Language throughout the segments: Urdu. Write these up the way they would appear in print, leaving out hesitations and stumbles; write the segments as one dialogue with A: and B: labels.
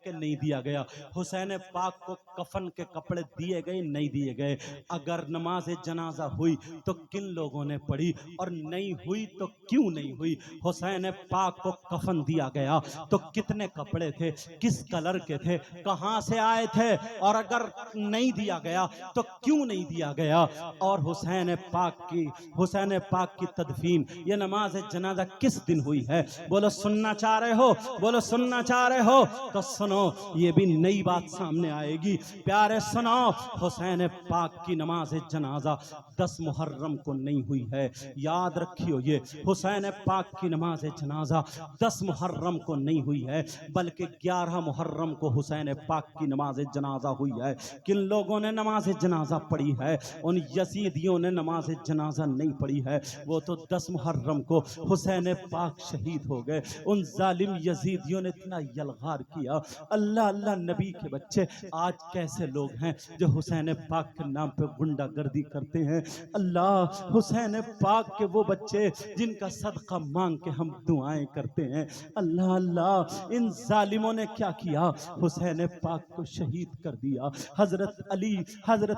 A: کہ نہیں دیا گیا. حسین پاک کو کفن کے کپڑے دیے گئے نہیں دیے گئے. اگر نماز جنازہ ہوئی تو کن لوگوں نے پڑھی اور نہیں ہوئی تو کیوں نہیں ہوئی؟ حسین پاک کو کفن دیا گیا تو کتنے کپڑے تھے، کس کلر کے تھے، کہاں سے آئے تھے، اور اگر نہیں دیا گیا تو کیوں نہیں دیا گیا؟ اور حسین پاک کی تدفین، یہ نماز جنازہ کس دن ہوئی ہے؟ بولو سننا چاہ رہے ہو؟ بولو سننا چاہ رہے ہو تو سنو، یہ بھی نئی بات سامنے آئے گی. پیارے سنو، حسین پاک کی نماز جنازہ 10 محرم کو نہیں ہوئی ہے. یاد رکھیو، یہ حسین پاک کی نماز جنازہ 10 محرم کو نہیں ہوئی ہے بلکہ 11 محرم کو حسین پاک کی نماز جنازہ ہوئی ہے. کن لوگوں نے نماز جنازہ پڑھی ہے؟ ان یزیدیوں نے نماز جنازہ نہیں پڑھی ہے. وہ تو 10 محرم کو حسین پاک شہید ہو گئے. ان ظالم یزیدیوں نے اتنا یلغار کیا. اللہ اللہ نبی کے بچے آج کیسے لوگ ہیں جو حسین پاک کے نام پہ غنڈہ گردی کرتے ہیں. اللہ، حسین پاک کے وہ بچے جن کا صدقہ مانگ کے ہم دعائیں کرتے ہیں. اللہ اللہ، ان ظالموں نے کیا کیا؟ حسین پاک کو شہید کر دیا. حضرت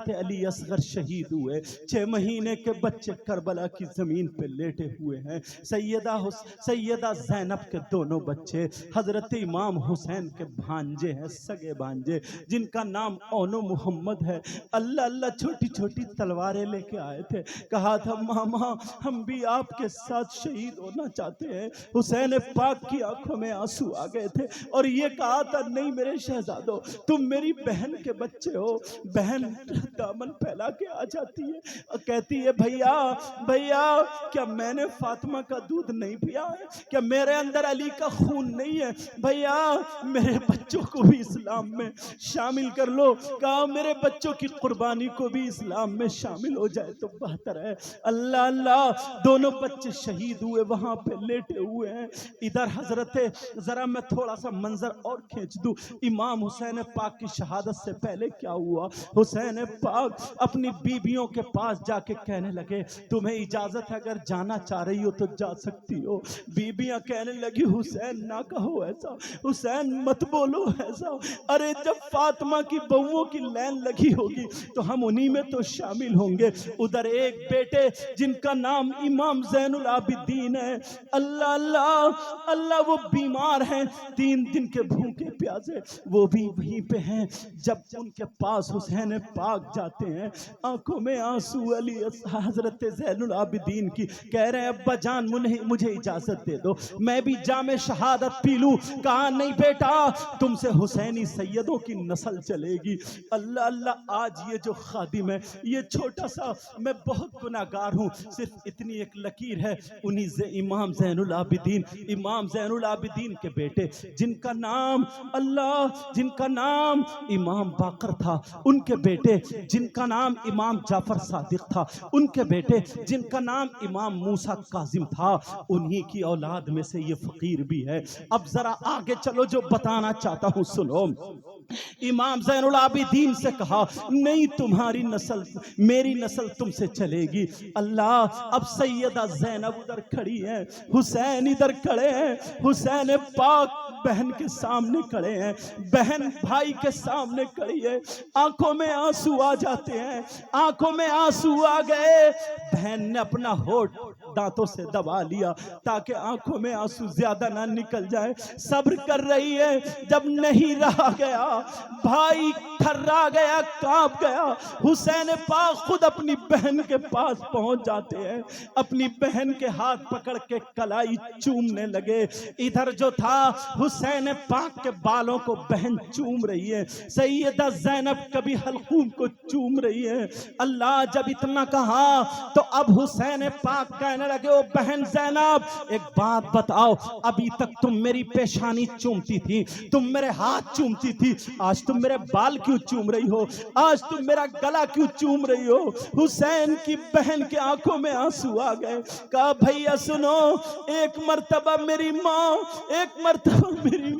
A: علی اصغر شہید ہوئے. 6 مہینے کے بچے کربلا کی زمین پہ لیٹے ہوئے ہیں. سیدہ زینب کے دونوں بچے حضرت امام حسین کے بھانجے ہیں، سگے بھانجے، جن کا نام اونو محمد ہے. اللہ اللہ، چھوٹی چھوٹی تلواریں لے کے آئے تھے. کہا تھا ماما ہم بھی آپ کے ساتھ شہید ہونا چاہتے ہیں. حسین پاک کی آنکھوں میں آنسو آ گئے تھے اور یہ کہا تھا نہیں میرے شہزادو، تم میری بہن کے بچے ہو. بہن دامن پھیلا کے آ جاتی ہے اور کہتی ہے بھیا کیا میں نے فاطمہ کا دودھ نہیں پیا ہے؟ کیا میرے اندر علی کا خون نہیں ہے؟ بھیا میرے بچوں کو بھی اسلام میں شامل کر لو. کہا میرے بچوں کی قربانی کو بھی اسلام میں شامل ہو جائے تو بہتر ہے. اللہ اللہ، دونوں بچے شہید ہوئے، وہاں پہ لیٹے ہوئے ہیں. ادھر حضرت، ذرا میں تھوڑا سا منظر اور کھینچ دوں. امام حسین پاک کی شہادت سے پہلے کیا ہوا؟ حسین پاک اپنی بیویوں کے پاس جا کے کہنے لگے تمہیں اجازت ہے، اگر جانا چاہ رہی ہو تو جا سکتی ہو. بیویاں کہنے لگی حسین نہ کہو ایسا، حسین مت بولو ایسا. ارے جب فاطمہ کی بہوؤں کی لین لگی ہوگی تو ہم انہی میں تو شامل ہوں گے. ادھر ایک بیٹے جن کا نام امام زین العابدین ہے، اللہ اللہ اللہ، وہ بیمار ہیں، 3 دن کے بھوکے پیاسے، وہ بھی وہیں پہ ہیں. جب ان کے پاس حسین پاک جاتے ہیں، آنکھوں میں آنسو علی حضرت زین العابدین کی، کہہ رہے ہیں ابا جان مجھے اجازت دے دو میں بھی جام شہادت پی لوں. کہا نہیں بیٹا، تم سے حسینی سیدوں کی نسل چلے گی. اللہ اللہ، آج یہ جو خادم ہے، یہ چھوٹا سا، میں بہت گناہگار ہوں، صرف اتنی ایک لکیر ہے. انہی سے امام زین العابدین کے بیٹے جن کا نام امام باقر تھا، ان کے بیٹے جن کا نام امام جعفر صادق تھا، ان کے بیٹے جن کا نام امام موسیٰ کاظم تھا، انہی کی اولاد میں سے یہ فقیر بھی ہے. اب ذرا آگے چلو، جو بتانا چاہتا ہوں سنو. امام زین العابدین سے کہا نہیں، تمہاری نسل، میری نسل تم سے چلے گی. اللہ، اب سیدہ زینب ادھر کھڑی ہیں، حسین ادھر کھڑے ہیں. حسین پاک بہن کے سامنے کھڑے ہیں، بہن بھائی کے سامنے کھڑی ہے. آنکھوں میں آنسو آ جاتے ہیں، آنکھوں میں آنسو آ گئے. بہن نے اپنا ہونٹ دانتوں سے دبا لیا تاکہ آنکھوں میں آنسو زیادہ نہ نکل جائے. صبر کر رہی ہے. جب نہیں رہا گیا، بھائی تھرا گیا، کانپ گیا، حسین پاک خود اپنی بہن کے پاس پہنچ جاتے ہیں، اپنی بہن کے ہاتھ پکڑ کے کلائی چومنے لگے. ادھر جو تھا حسین پاک کے بالوں کو بہن چوم رہی ہے، سیدہ زینب کبھی حلقوم کو چوم رہی ہے. اللہ، جب اتنا کہا تو اب حسین پاک کہنے لگے او بہن زینب ایک بات بتاؤ، ابھی تک تم میری پیشانی چومتی تھی، تم میرے ہاتھ چومتی تھی، آج تم میرے بال کیوں چوم رہی ہو؟ آج تم میرا گلا کیوں چوم رہی ہو؟ حسین کی بہن کے آنکھوں میں آنسو آ گئے. کہا بھیا سنو، ایک مرتبہ میری ماں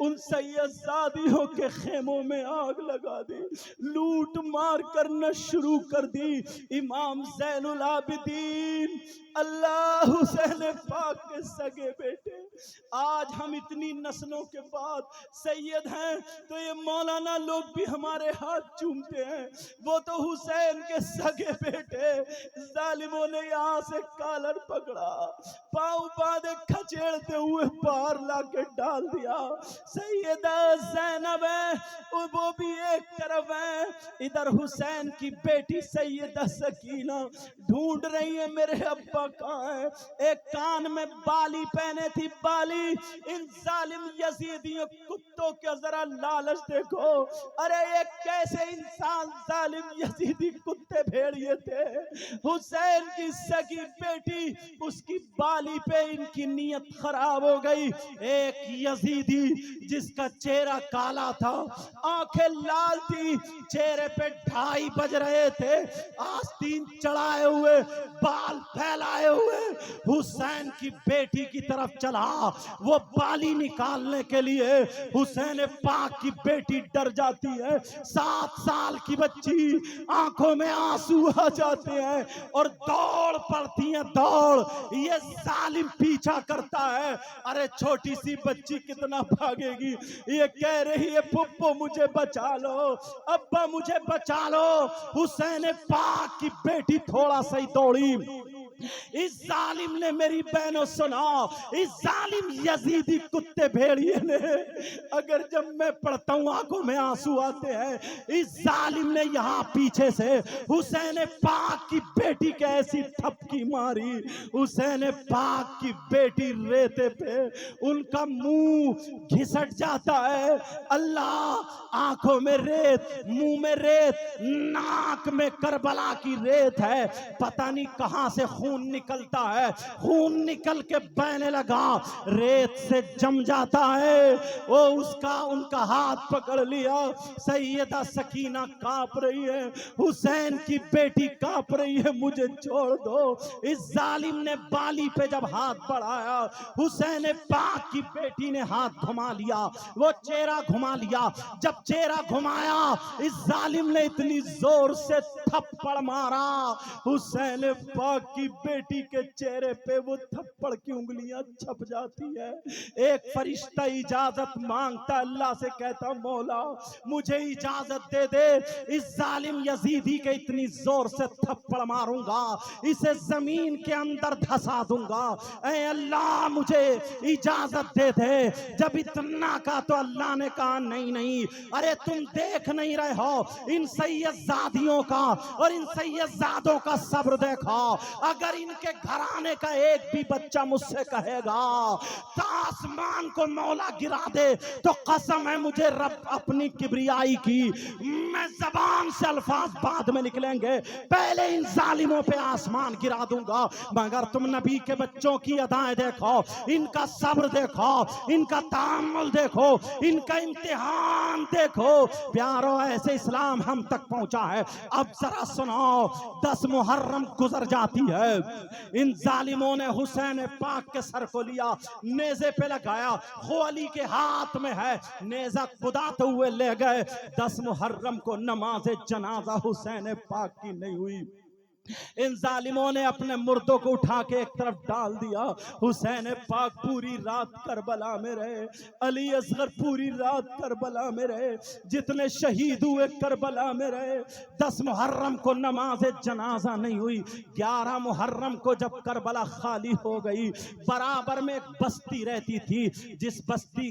A: ان سید زادیوں کے خیموں میں آگ لگا دی، لوٹ مار کرنا شروع کر دی۔ امام زین العابدین اللہ حسین پاک کے سگے بیٹے، آج ہم اتنی نسلوں کے بعد سید ہیں تو یہ مولانا لوگ بھی ہمارے ہاتھ چومتے ہیں، وہ تو حسین کے سگے بیٹے۔ ظالموں نے یہاں سے کالر پکڑا، پاؤں باندھے کھچیڑتے ہوئے باہر لا کے ڈال دیا۔ سیدہ زینب ہے وہ بھی ایک طرف ہے، ادھر حسین کی بیٹی سیدہ سکینہ ڈھونڈ رہی ہے میرے ابا کہاں ہے۔ ایک کان میں بالی پہنے تھی، بالی۔ ان ظالم یزیدیوں کتوں کے ذرا لالچ دیکھو، ارے یہ کیسے انسان ظالم یزیدی کتے بھیڑیے تھے۔ حسین کی سگی بیٹی، اس کی بالی پہ ان کی نیت خراب ہو گئی۔ ایک یزیدی جس کا چہرہ کالا تھا، آنکھیں لال تھی، چہرے پہ 2:30 بج رہے تھے، آستین چڑھائے ہوئے، بال پھیلائے ہوئے حسین کی بیٹی کی طرف چلا۔ وہ بالی نکالنے کے لیے حسین پاک کی بیٹی ڈر جاتی ہے، 7 سال کی بچی، آنکھوں میں آنسو آ جاتے ہیں اور دوڑ پڑتی ہیں، دوڑ۔ یہ ظالم پیچھا کرتا ہے، ارے چھوٹی سی بچی کتنا بھاگے گی، یہ کہہ رہی ہے پھپھو مجھے بچا لو، ابا مجھے بچا لو۔ حسین پاک کی بیٹی تھوڑا سا ہی دوڑی، اس ظالم نے میری بہنوں سنا، اس ظالم یزیدی کتے بھیڑیے نے، اگر جب میں پڑھتا ہوں آنکھوں میں آنسو آتے ہیں، اس ظالم نے یہاں پیچھے سے حسین پاک کی بیٹی کے ایسی تھپکی ماری، حسین پاک کی بیٹی ریتے پہ ان کا منہ گھسٹ جاتا ہے۔ اللہ، آنکھوں میں ریت، منہ میں ریت، ناک میں کربلا کی ریت ہے، پتہ نہیں کہاں سے خون نکلتا ہے، خون نکل کے بہنے لگا، ریت سے جم جاتا ہے۔ وہ ان کا ہاتھ پکڑ لیا، سیدہ سکینہ کانپ رہی ہے، حسین کی بیٹی کانپ رہی ہے، مجھے چھوڑ دو۔ اس ظالم نے بالی پہ جب ہاتھ بڑھایا، حسین پاک کی بیٹی نے ہاتھ گھما لیا، وہ چہرہ گھما لیا۔ جب چہرہ گھمایا، اس ظالم نے اتنی زور سے تھپڑ مارا، حسین پاک کی بیٹی کے چہرے پہ وہ تھپڑ کی انگلیاں چھپ جاتی ہے۔ ایک فرشتہ اجازت مانگتا، اللہ سے کہتا مولا مجھے اجازت دے دے، اس ظالم یزیدی کے اتنی زور سے تھپڑ ماروں گا، اسے زمین کے اندر دھسا دوں گا، اے اللہ مجھے اجازت دے دے۔ جب اتنا کہا تو اللہ نے کہا نہیں نہیں، ارے تم دیکھ نہیں رہے ہو ان سید زادیوں کا اور ان سید زادوں کا صبر دیکھو، اگر ان کے گھرانے کا ایک بھی بچہ مجھ سے کہے گا تو آسمان کو مولا گرا دے، تو قسم ہے مجھے رب اپنی کبریائی کی، میں زبان سے الفاظ بعد میں نکلیں گے، پہلے ان ظالموں پہ آسمان گرا دوں گا۔ مگر تم نبی کے بچوں کی ادائیں دیکھو، ان کا صبر دیکھو، ان کا تحمل دیکھو، ان کا امتحان دیکھو۔ پیارو، ایسے اسلام ہم تک پہنچا ہے۔ اب ذرا سنو، 10 محرم گزر جاتی ہے، ان ظالموں نے حسین پاک کے سر کو لیا، نیزے پہ لگایا، خو علی کے ہاتھ میں ہے، نیزہ کداتے ہوئے لے گئے۔ 10 محرم کو نماز جنازہ حسین پاک کی نہیں ہوئی، ان ظالموں نے اپنے مردوں کو اٹھا کے ایک طرف ڈال دیا۔ حسین پاک پوری رات کربلا میں رہے، علی اصغر پوری رات کربلا میں رہے، جتنے شہید ہوئے کربلا میں رہے۔ 10 محرم کو نماز جنازہ نہیں ہوئی۔ 11 محرم کو جب کربلا خالی ہو گئی، برابر میں ایک بستی رہتی تھی، جس بستی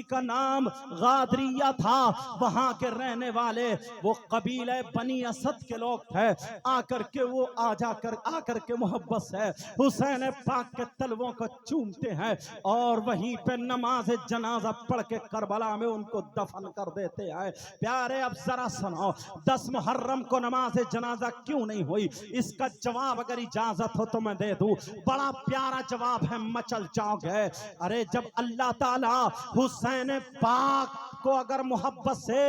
A: کا نام غادریہ تھا، وہاں کے رہنے والے وہ قبیلہ بنی اسد کے لوگ تھے، آ کر کے محبت سے حسین پاک کے تلووں کو چومتے ہیں اور وہیں پہ نماز جنازہ پڑھ کے کربلا میں ان کو دفن کر دیتے ہیں۔ پیارے، اب ذرا سنو، 10 محرم کو نماز جنازہ کیوں نہیں ہوئی؟ اس کا جواب اگر اجازت ہو تو میں دے دوں، بڑا پیارا جواب ہے، مچل جاؤ گے۔ ارے جب اللہ تعالی حسین پاک کو اگر محبت سے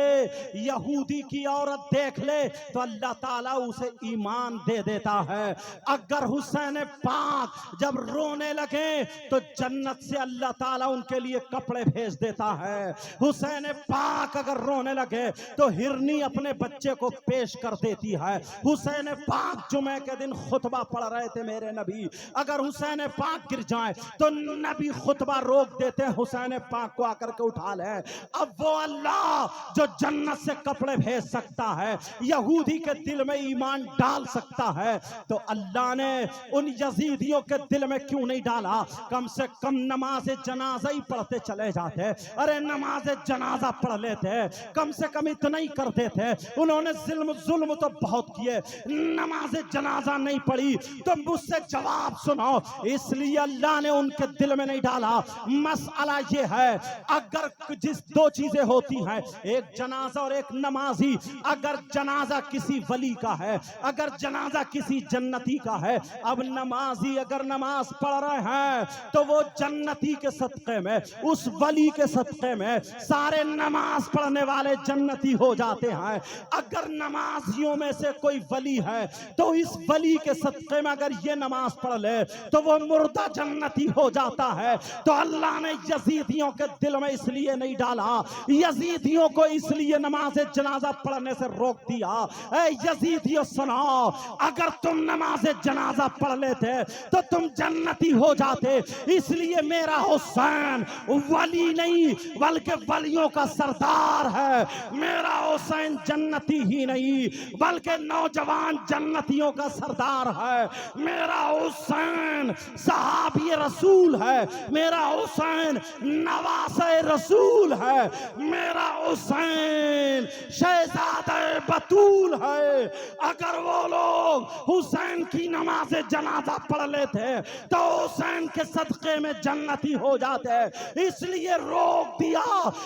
A: یہودی کی عورت دیکھ لے تو اللہ تعالیٰ اسے ایمان دے دیتا ہے. اگر حسین پاک جب رونے لگے تو جنت سے اللہ تعالیٰ ان کے لیے کپڑے بھیج دیتا ہے. حسین پاک اگر رونے لگے تو ہرنی اپنے بچے کو پیش کر دیتی ہے. حسین پاک جمعے کے دن خطبہ پڑھ رہے تھے میرے نبی، اگر حسین پاک گر جائیں تو نبی خطبہ روک دیتے، حسین پاک کو آ کر کے اٹھا لیں. اب وہ اللہ جو جنت سے کپڑے بھیج سکتا ہے، یہودی کے دل میں ایمان ڈال سکتا ہے، تو اللہ نے ان یزیدیوں کے دل میں کیوں نہیں ڈالا؟ کم سے کم نماز جنازہ ہی پڑھتے چلے جاتے. ارے نماز جنازہ پڑھ لیتے، کم سے کم اتنا ہی کرتے تھے. انہوں نے ظلم تو بہت کیے، نماز جنازہ نہیں پڑھی. تم مجھ سے جواب سنو، اس لیے اللہ نے ان کے دل میں نہیں ڈالا. مسئلہ یہ ہے، اگر جس دو چیزیں ہوتی ہیں، ایک جنازہ اور ایک نمازی. اگر جنازہ کسی ولی کا ہے، اگر جنازہ کسی جنتی کا ہے، اب نمازی اگر نماز پڑھ رہے ہیں تو وہ جنتی کے صدقے میں، اس ولی کے صدقے میں سارے نماز پڑھنے والے جنتی ہو جاتے ہیں. اگر نمازیوں میں سے کوئی ولی ہے تو اس ولی کے صدقے میں اگر یہ نماز پڑھ لے تو وہ مردہ جنتی ہو جاتا ہے. تو اللہ نے یزیدیوں کے دل میں اس لیے نہیں ڈالا، یزیدیوں کو اس لیے نماز جنازہ پڑھنے سے روک دیا. اے یزیدیوں سنو، اگر تم نماز جنازہ پڑھ لیتے تو تم جنتی ہو جاتے. اس لیے میرا حسین ولی نہیں بلکہ ولیوں کا سردار ہے. میرا حسین جنتی ہی نہیں بلکہ نوجوان جنتیوں کا سردار ہے. میرا حسین صحابی رسول ہے، میرا حسین نواسہ رسول ہے، میرا حسین شہزادہ بطول ہے. اگر وہ لوگ حسین کی نماز جنازہ پڑھ لیتے تو حسین کے صدقے میں جنتی ہو جاتے. اس لیے روک دیا.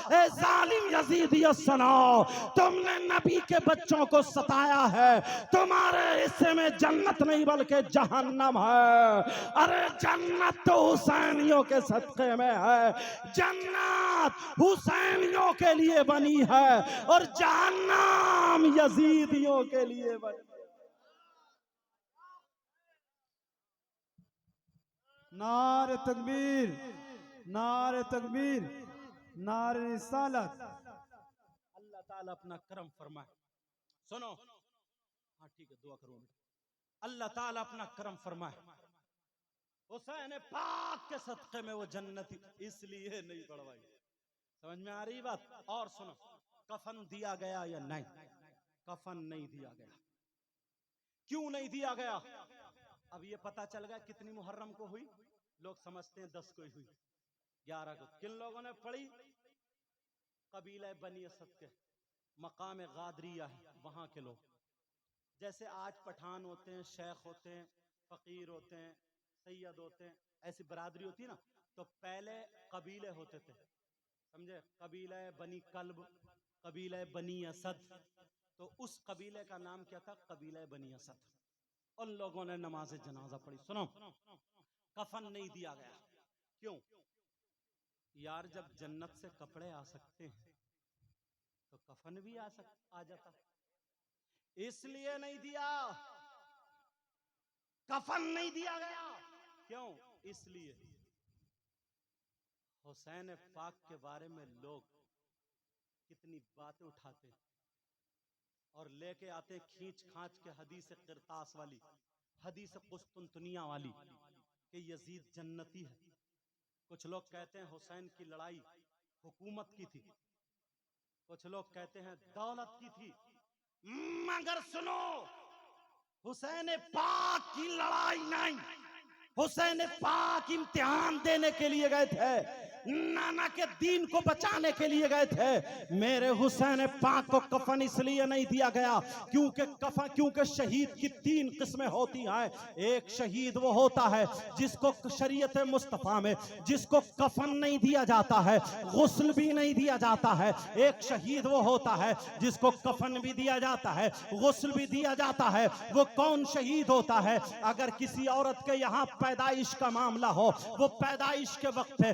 A: اے ظالم یزیدیو سنو، تم نے نبی کے بچوں کو ستایا ہے، تمہارے حصے میں جنت نہیں بلکہ جہنم ہے. ارے جنت تو حسینیوں کے صدقے میں ہے، جنت حسینیوں کے لیے بنی ہے اور جہنم یزیدیوں کے لیے بنی.
B: نعرہ تکبیر، نعرہ تکبیر، نعرہ رسالت.
A: اللہ تعالیٰ اپنا کرم فرمائے. سنو، ہاں ٹھیک ہے، دعا کروں. اللہ تعالیٰ اپنا کرم فرمائے. حسین پاک کے صدقے میں وہ جنتی اس لیے نہیں پڑھوائی. سمجھ میں آ رہی بات؟ اور سنو، کفن دیا گیا یا نہیں؟ کفن نہیں دیا گیا. کیوں نہیں دیا گیا؟ اب یہ پتا چل گیا کتنی محرم کو ہوئی. لوگ سمجھتے ہیں 10 کو ہی ہوئی، 11 کو. کن لوگوں نے پڑھی؟ قبیلہ بنی اسد کے مقام غادریہ ہے وہاں کے لوگ. جیسے آج پٹھان ہوتے ہیں، شیخ ہوتے ہیں، فقیر ہوتے ہیں، سید ہوتے ہیں، ایسی برادری ہوتی ہے نا. تو پہلے قبیلے ہوتے تھے، سمجھے؟ قبیلہ بنی کلب، قبیلہ بنی اسد. تو اس قبیلے کا نام کیا تھا؟ قبیلہ بنی اسد. ان لوگوں نے نماز جنازہ پڑھی. سنو، کفن نہیں دیا گیا. کیوں؟ یار جب جنت سے کپڑے آ سکتے ہیں تو کفن بھی آ جاتا. اس لیے نہیں دیا، کفن نہیں دیا گیا. کیوں؟ اس لیے حسین پاک کے بارے میں لوگ کتنی باتیں اٹھاتے اور لے کے آتے کھینچ کھانچ کے حدیث قرطاس والی، حدیث قسطنطنیہ والی کہ یزید جنتی ہے. کچھ لوگ کہتے ہیں حسین کی لڑائی حکومت کی تھی، کچھ لوگ کہتے ہیں دولت کی تھی. مگر سنو، حسین پاک کی لڑائی نہیں، حسین پاک امتحان دینے کے لیے گئے تھے، نانا کے دین کو بچانے کے لیے گئے تھے. میرے حسین پاک کو کفن اس لیے نہیں دیا گیا کیونکہ شہید کی 3 قسمیں ہوتی ہیں. ایک شہید وہ ہوتا ہے جس کو شریعت مصطفیٰ میں جس کو کفن نہیں دیا جاتا ہے، غسل بھی نہیں دیا جاتا ہے. ایک شہید وہ ہوتا ہے جس کو کفن بھی دیا جاتا ہے، غسل بھی دیا جاتا ہے. وہ کون شہید ہوتا ہے؟ اگر کسی عورت کے یہاں پیدائش کا معاملہ ہو، وہ پیدائش کے وقت ہے،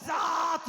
A: 7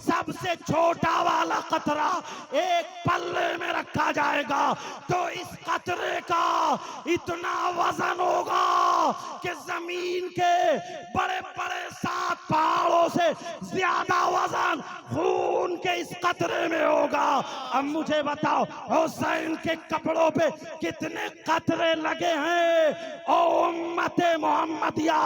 A: سب سے چھوٹا والا قطرہ ایک پلے میں رکھا جائے گا تو اس قطرے کا اتنا وزن ہوگا کہ زمین کے بڑے بڑے 7 پہاڑوں سے زیادہ وزن خون کے اس قطرے میں ہوگا. اب مجھے بتاؤ حسین کے کپڑوں پہ کتنے قطرے لگے ہیں؟ او امت محمدیہ،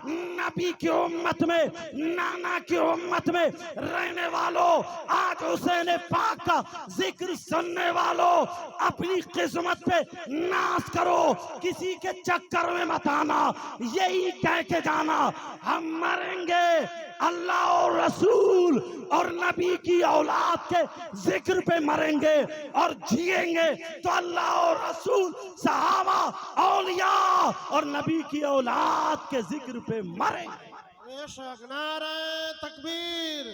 A: نبی کی امت میں، نانا کی امت میں رہنے والوں، آج حسین پاک کا ذکر سننے والوں، اپنی قسمت پہ ناز کرو، کسی کے چکر میں مت آنا. یہی کہہ کے جانا ہم مریں گے اللہ اور رسول اور نبی کی اولاد کے ذکر پہ مریں گے، اور جیئیں گے تو اللہ اور رسول، صحابہ، اولیاء اور نبی کی اولاد کے ذکر پہ مریں گے.
C: بے شک. نعرہ تکبیر،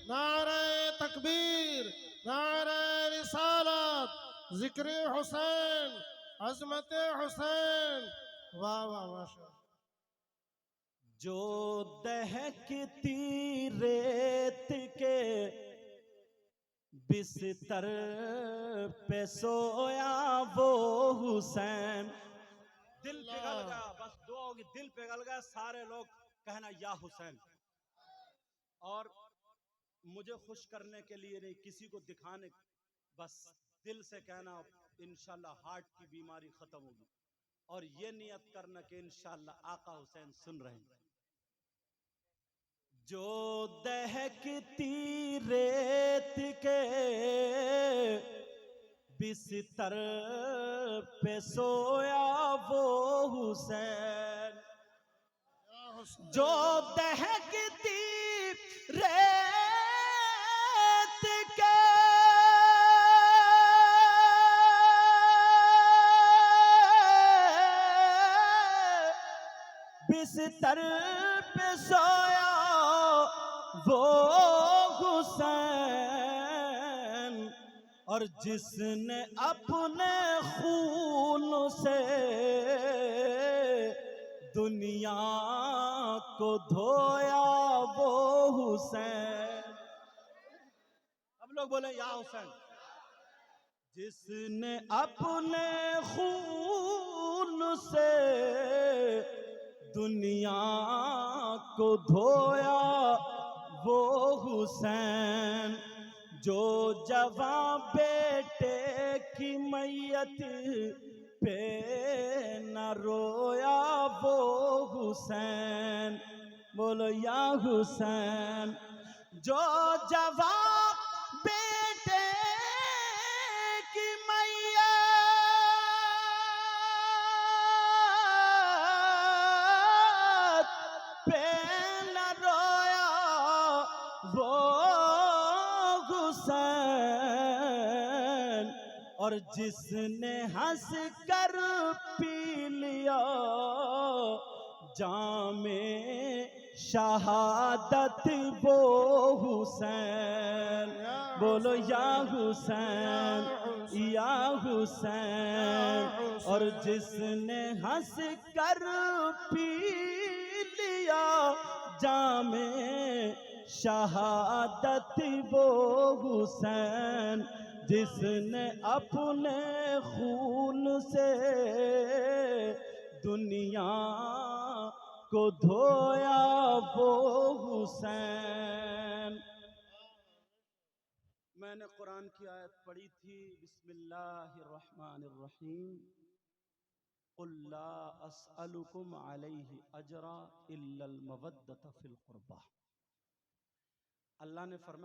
C: نعرہ تکبیر، نعرہ رسالت، ذکر حسین، عظمت حسین. واہ واہ ماشاء اللہ.
A: جو دہکتی ریت کے بستر پہ سویا وہ حسین. دل پگھل گیا، بس دعا ہوگی، دل پگھل گیا، سارے لوگ کہنا یا حسین. اور مجھے خوش کرنے کے لیے نہیں، کسی کو دکھانے، بس دل سے کہنا انشاءاللہ ہارٹ کی بیماری ختم ہوگی، اور یہ نیت کرنا کہ انشاءاللہ آقا حسین سن رہے ہیں. جو دہکتی ریت کے بستر پہ سویا وہ حسین. جو دہکتی ریت کے بستر پہ سویا وہ حسین، اور جس نے اپنے خون سے دنیا کو دھویا وہ حسین. اب لوگ بولیں یا حسین. جس نے اپنے خون سے دنیا کو دھویا وہ حسین. جو جوان بیٹے کی میت پہ نہ رویا وہ حسین. بولو یا حسین. جو جوان بیٹے کی میت پہ نہ رویا وہ حسین، اور جس نے ہنس کر پی لیا جام شہادت وہ حسین. بولو یا حسین، یا حسین. اور جس نے ہنس کر پی لیا جام شہادت وہ حسین. جس نے اپنے خون سے دنیا کو دھویا وہ حسین. میں نے قرآن کی آیت پڑھی تھی، بسم اللہ الرحمن الرحیم. قل لا اسألکم علیہ اجرا الا المودۃ فی القربہ. اللہ نے فرمایا